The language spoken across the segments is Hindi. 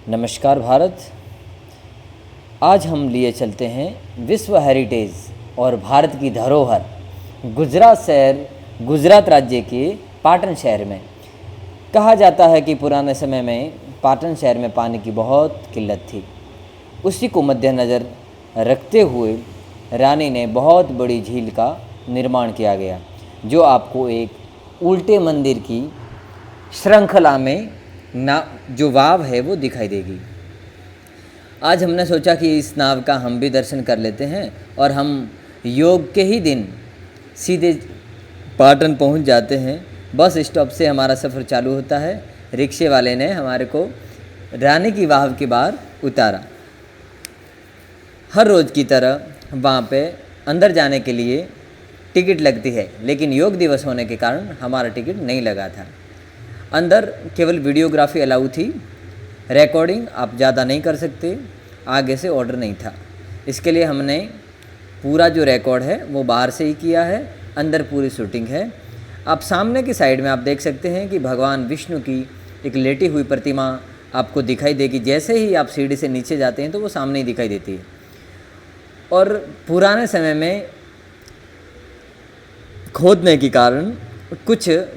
नमस्कार भारत। आज हम लिए चलते हैं विश्व हेरिटेज और भारत की धरोहर गुजरात राज्य के पाटन शहर में। कहा जाता है कि पुराने समय में पाटन शहर में पानी की बहुत किल्लत थी। उसी को मद्देनज़र रखते हुए रानी ने बहुत बड़ी झील का निर्माण किया गया, जो आपको एक उल्टे मंदिर की श्रृंखला में जो वाव है वो दिखाई देगी। आज हमने सोचा कि इस नाव का हम भी दर्शन कर लेते हैं और हम योग के ही दिन सीधे पाटन पहुंच जाते हैं। बस स्टॉप से हमारा सफ़र चालू होता है। रिक्शे वाले ने हमारे को रानी की वाव के बाहर उतारा। हर रोज़ की तरह वहाँ पे अंदर जाने के लिए टिकट लगती है, लेकिन योग दिवस होने के कारण हमारा टिकट नहीं लगा था। अंदर केवल वीडियोग्राफी अलाउ थी, रिकॉर्डिंग आप ज़्यादा नहीं कर सकते, आगे से ऑर्डर नहीं था। इसके लिए हमने पूरा जो रिकॉर्ड है वो बाहर से ही किया है, अंदर पूरी शूटिंग है। आप सामने की साइड में आप देख सकते हैं कि भगवान विष्णु की एक लेटी हुई प्रतिमा आपको दिखाई देगी। जैसे ही आप सीढ़ी से नीचे जाते हैं तो वो सामने ही दिखाई देती है। और पुराने समय में खोदने के कारण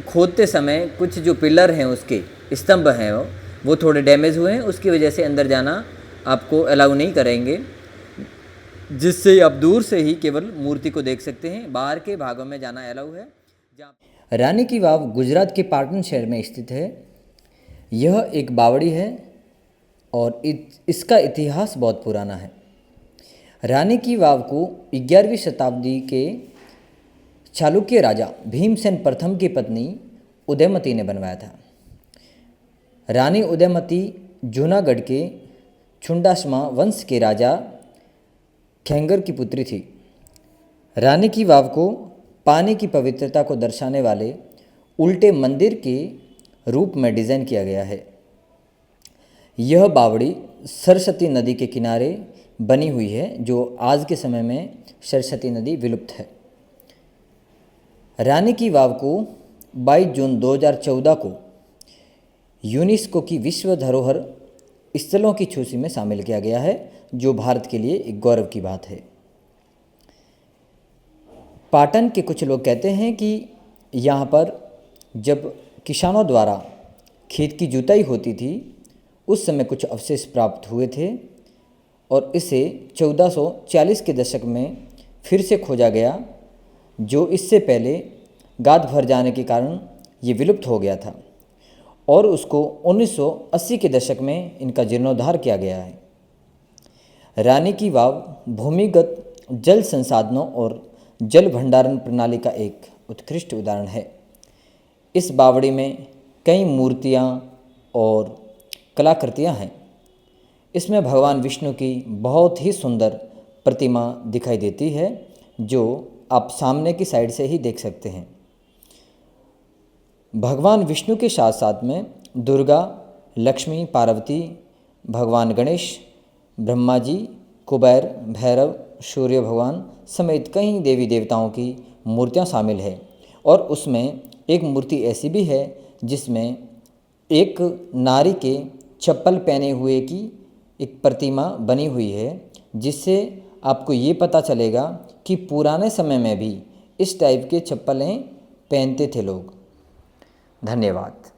खोदते समय कुछ जो पिलर हैं, उसके स्तंभ हैं, वो थोड़े डैमेज हुए हैं। उसकी वजह से अंदर जाना आपको अलाउ नहीं करेंगे, जिससे आप दूर से ही केवल मूर्ति को देख सकते हैं। बाहर के भागों में जाना अलाउ है। रानी की वाव गुजरात के पाटन शहर में स्थित है। यह एक बावड़ी है और इसका इतिहास बहुत पुराना है। रानी की वाव को 11वीं शताब्दी के चालुक्य राजा भीमसेन प्रथम की पत्नी उदयमती ने बनवाया था। रानी उदयमती जूनागढ़ के चुंडासमा वंश के राजा खेंगर की पुत्री थी। रानी की वाव को पानी की पवित्रता को दर्शाने वाले उल्टे मंदिर के रूप में डिज़ाइन किया गया है। यह बावड़ी सरस्वती नदी के किनारे बनी हुई है, जो आज के समय में सरस्वती नदी विलुप्त है। रानी की वाव को 22 जून 2014 को यूनेस्को की विश्व धरोहर स्थलों की सूची में शामिल किया गया है, जो भारत के लिए एक गौरव की बात है। पाटन के कुछ लोग कहते हैं कि यहाँ पर जब किसानों द्वारा खेत की जुताई होती थी, उस समय कुछ अवशेष प्राप्त हुए थे और इसे 1440 के दशक में फिर से खोजा गया, जो इससे पहले गाद भर जाने के कारण ये विलुप्त हो गया था और उसको 1980 के दशक में इनका जीर्णोद्धार किया गया है। रानी की वाव भूमिगत जल संसाधनों और जल भंडारण प्रणाली का एक उत्कृष्ट उदाहरण है। इस बावड़ी में कई मूर्तियाँ और कलाकृतियाँ हैं। इसमें भगवान विष्णु की बहुत ही सुंदर प्रतिमा दिखाई देती है, जो आप सामने की साइड से ही देख सकते हैं। भगवान विष्णु के साथ साथ में दुर्गा, लक्ष्मी, पार्वती, भगवान गणेश, ब्रह्मा जी, कुबेर, भैरव, सूर्य भगवान समेत कई देवी देवताओं की मूर्तियां शामिल है। और उसमें एक मूर्ति ऐसी भी है जिसमें एक नारी के चप्पल पहने हुए की एक प्रतिमा बनी हुई है, जिससे आपको ये पता चलेगा कि पुराने समय में भी इस टाइप के चप्पलें पहनते थे लोग। धन्यवाद।